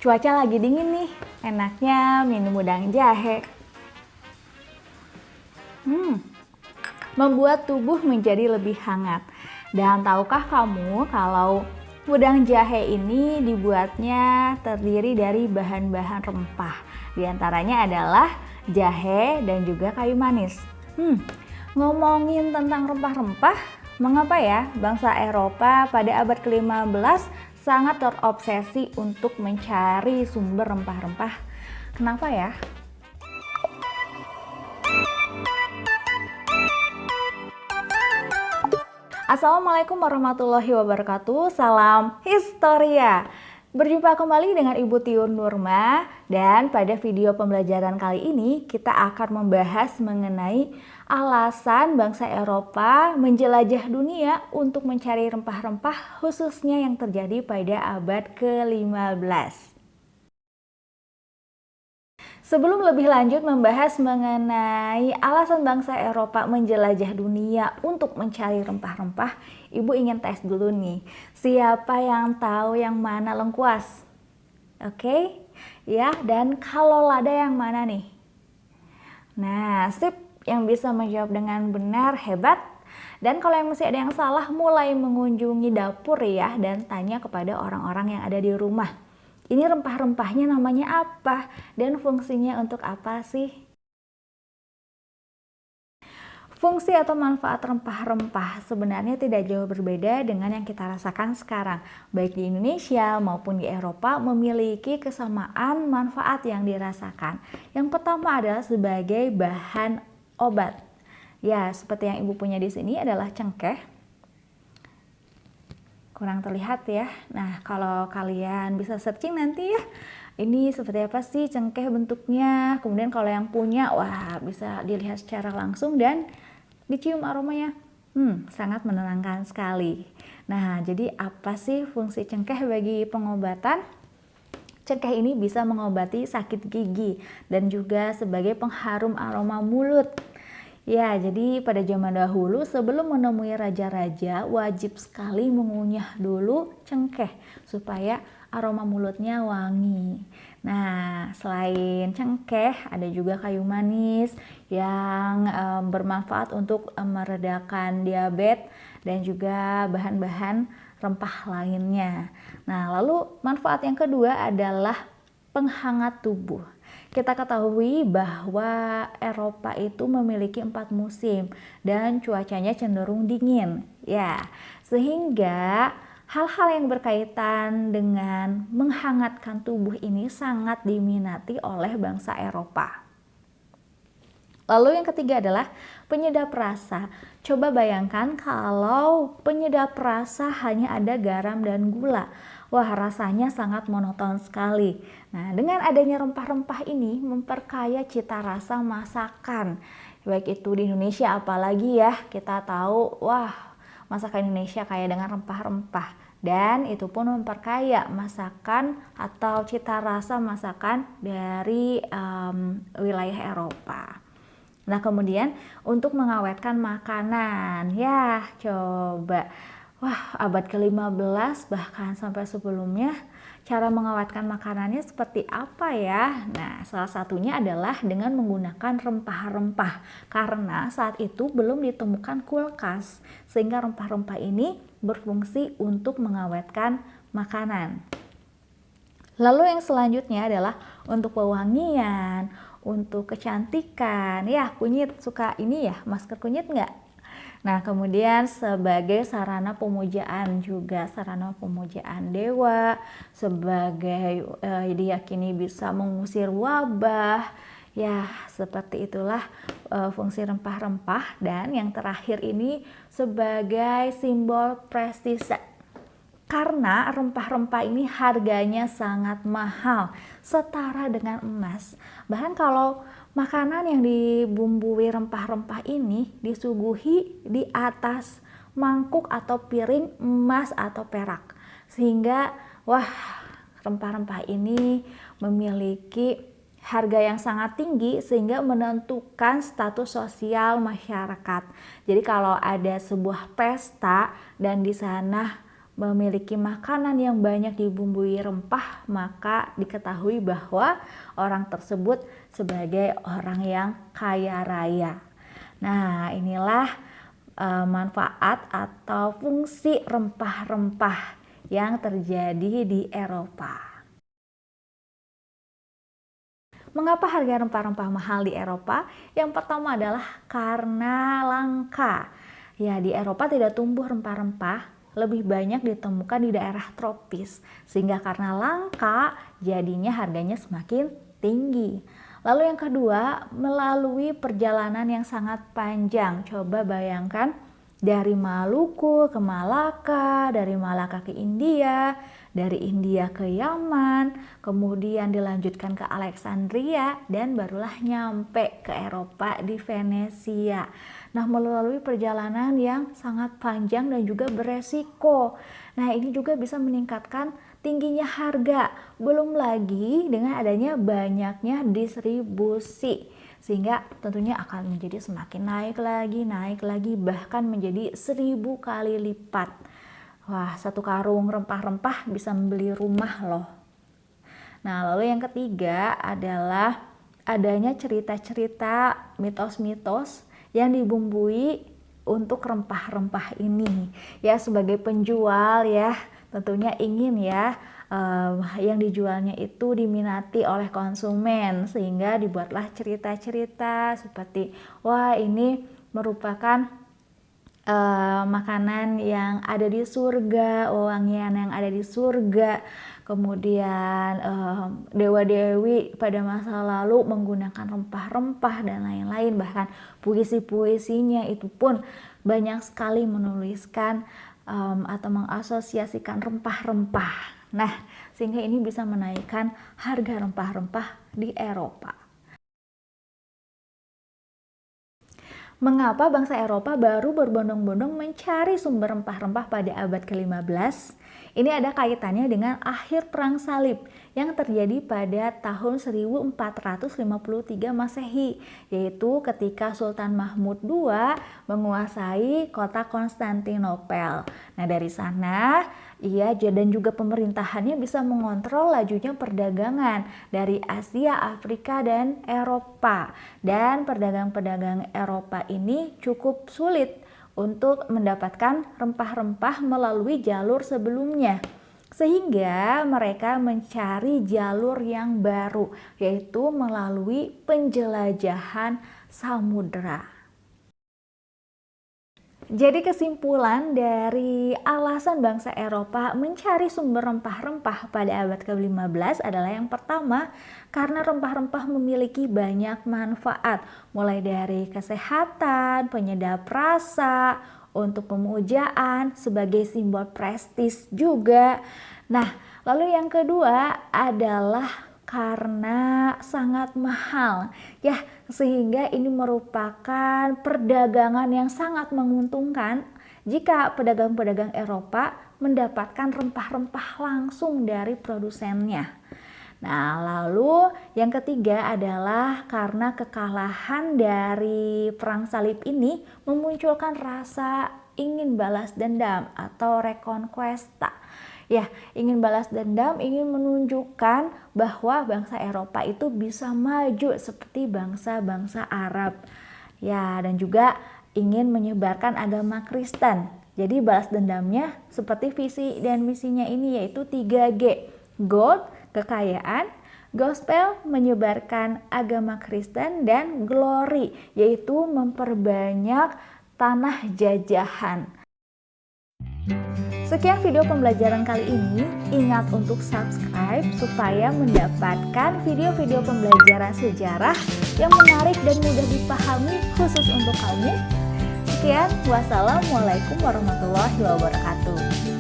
Cuaca lagi dingin nih, enaknya minum udang jahe. Membuat tubuh menjadi lebih hangat. Dan tahukah kamu kalau udang jahe ini dibuatnya terdiri dari bahan-bahan rempah. Di antaranya adalah jahe dan juga kayu manis. Ngomongin tentang rempah-rempah, mengapa ya bangsa Eropa pada abad ke-15 sangat terobsesi untuk mencari sumber rempah-rempah? Kenapa ya? Assalamualaikum warahmatullahi wabarakatuh. Salam Historia. Berjumpa kembali dengan Ibu Tiun Nurma, dan pada video pembelajaran kali ini kita akan membahas mengenai alasan bangsa Eropa menjelajah dunia untuk mencari rempah-rempah, khususnya yang terjadi pada abad ke-15. Sebelum lebih lanjut membahas mengenai alasan bangsa Eropa menjelajah dunia untuk mencari rempah-rempah, Ibu ingin tes dulu nih. Siapa yang tahu yang mana lengkuas? Oke? Ya, dan kalau lada yang mana nih? Nah, sip, yang bisa menjawab dengan benar hebat. Dan kalau yang masih ada yang salah, mulai mengunjungi dapur ya, dan tanya kepada orang-orang yang ada di rumah. Ini rempah-rempahnya namanya apa dan fungsinya untuk apa sih? Fungsi atau manfaat rempah-rempah sebenarnya tidak jauh berbeda dengan yang kita rasakan sekarang. Baik di Indonesia maupun di Eropa memiliki kesamaan manfaat yang dirasakan. Yang pertama adalah sebagai bahan obat. Ya, seperti yang Ibu punya di sini adalah cengkeh. Kurang terlihat ya. Nah, kalau kalian bisa searching nanti ya, ini seperti apa sih cengkeh bentuknya. Kemudian kalau yang punya, wah, bisa dilihat secara langsung dan dicium aromanya. Sangat menenangkan sekali. Nah, jadi apa sih fungsi cengkeh bagi pengobatan? Cengkeh ini bisa mengobati sakit gigi dan juga sebagai pengharum aroma mulut. Ya, jadi pada zaman dahulu sebelum menemui raja-raja wajib sekali mengunyah dulu cengkeh supaya aroma mulutnya wangi. Nah, selain cengkeh ada juga kayu manis yang bermanfaat untuk meredakan diabetes dan juga bahan-bahan rempah lainnya. Nah, lalu manfaat yang kedua adalah penghangat tubuh. Kita ketahui bahwa Eropa itu memiliki 4 musim dan cuacanya cenderung dingin. Ya, sehingga hal-hal yang berkaitan dengan menghangatkan tubuh ini sangat diminati oleh bangsa Eropa. Lalu yang ketiga adalah penyedap rasa. Coba bayangkan kalau penyedap rasa hanya ada garam dan gula. Wah, rasanya sangat monoton sekali. Nah, dengan adanya rempah-rempah ini memperkaya cita rasa masakan. Baik itu di Indonesia, apalagi ya kita tahu, wah, masakan Indonesia kaya dengan rempah-rempah. Dan itu pun memperkaya masakan atau cita rasa masakan dari wilayah Eropa. Nah, kemudian untuk mengawetkan makanan, ya coba, wah, abad ke-15 bahkan sampai sebelumnya cara mengawetkan makanannya seperti apa ya? Nah, salah satunya adalah dengan menggunakan rempah-rempah karena saat itu belum ditemukan kulkas sehingga rempah-rempah ini berfungsi untuk mengawetkan makanan. Lalu yang selanjutnya adalah untuk pewangian, untuk kecantikan. Ya, kunyit, suka ini ya, masker kunyit nggak? Nah, kemudian sebagai sarana pemujaan juga, sarana pemujaan dewa, sebagai diyakini bisa mengusir wabah. Ya, seperti itulah fungsi rempah-rempah. Dan yang terakhir ini sebagai simbol prestise. Karena rempah-rempah ini harganya sangat mahal, setara dengan emas. Bahkan kalau makanan yang dibumbui rempah-rempah ini disuguhi di atas mangkuk atau piring emas atau perak. Sehingga, wah, rempah-rempah ini memiliki harga yang sangat tinggi sehingga menentukan status sosial masyarakat. Jadi kalau ada sebuah pesta dan di sana memiliki makanan yang banyak dibumbui rempah, maka diketahui bahwa orang tersebut sebagai orang yang kaya raya. Nah, inilah manfaat atau fungsi rempah-rempah yang terjadi di Eropa. Mengapa harga rempah-rempah mahal di Eropa? Yang pertama adalah karena langka. Ya, di Eropa tidak tumbuh rempah-rempah, lebih banyak ditemukan di daerah tropis, sehingga karena langka jadinya harganya semakin tinggi. Lalu yang kedua, melalui perjalanan yang sangat panjang. Coba bayangkan dari Maluku ke Malaka, dari Malaka ke India, dari India ke Yaman, kemudian dilanjutkan ke Alexandria, dan barulah nyampe ke Eropa di Venesia. Nah, melalui perjalanan yang sangat panjang dan juga beresiko. Nah, ini juga bisa meningkatkan tingginya harga. Belum lagi dengan adanya banyaknya distribusi. Sehingga tentunya akan menjadi semakin naik lagi, bahkan menjadi 1000 kali lipat. Wah, satu karung rempah-rempah bisa membeli rumah loh. Nah, lalu yang ketiga adalah adanya cerita-cerita, mitos-mitos yang dibumbui untuk rempah-rempah ini. Ya, sebagai penjual ya, tentunya ingin ya yang dijualnya itu diminati oleh konsumen, sehingga dibuatlah cerita-cerita seperti, wah ini merupakan makanan yang ada di surga, wangian yang ada di surga. Kemudian dewa-dewi pada masa lalu menggunakan rempah-rempah dan lain-lain. Bahkan puisi-puisinya itu pun banyak sekali menuliskan atau mengasosiasikan rempah-rempah. Nah, sehingga ini bisa menaikkan harga rempah-rempah di Eropa. Mengapa bangsa Eropa baru berbondong-bondong mencari sumber rempah-rempah pada abad ke-15? Ini ada kaitannya dengan akhir Perang Salib yang terjadi pada tahun 1453 Masehi, yaitu ketika Sultan Mahmud II menguasai kota Konstantinopel. Nah, dari sana ia dan juga pemerintahannya bisa mengontrol lajunya perdagangan dari Asia, Afrika, dan Eropa. Dan pedagang-pedagang Eropa ini cukup sulit untuk mendapatkan rempah-rempah melalui jalur sebelumnya. Sehingga mereka mencari jalur yang baru, yaitu melalui penjelajahan samudera. Jadi kesimpulan dari alasan bangsa Eropa mencari sumber rempah-rempah pada abad ke-15 adalah yang pertama, karena rempah-rempah memiliki banyak manfaat, mulai dari kesehatan, penyedap rasa, untuk pemujaan, sebagai simbol prestis juga. Nah, lalu yang kedua adalah karena sangat mahal ya, sehingga ini merupakan perdagangan yang sangat menguntungkan jika pedagang-pedagang Eropa mendapatkan rempah-rempah langsung dari produsennya. Nah, lalu yang ketiga adalah karena kekalahan dari Perang Salib ini memunculkan rasa ingin balas dendam atau reconquesta. Ya, ingin balas dendam, ingin menunjukkan bahwa bangsa Eropa itu bisa maju seperti bangsa-bangsa Arab. Ya, dan juga ingin menyebarkan agama Kristen. Jadi balas dendamnya seperti visi dan misinya ini, yaitu 3G. Gold, kekayaan; gospel, menyebarkan agama Kristen; dan glory, yaitu memperbanyak tanah jajahan. Sekian video pembelajaran kali ini. Ingat untuk subscribe supaya mendapatkan video-video pembelajaran sejarah yang menarik dan mudah dipahami khusus untuk kamu. Sekian, wassalamualaikum warahmatullahi wabarakatuh.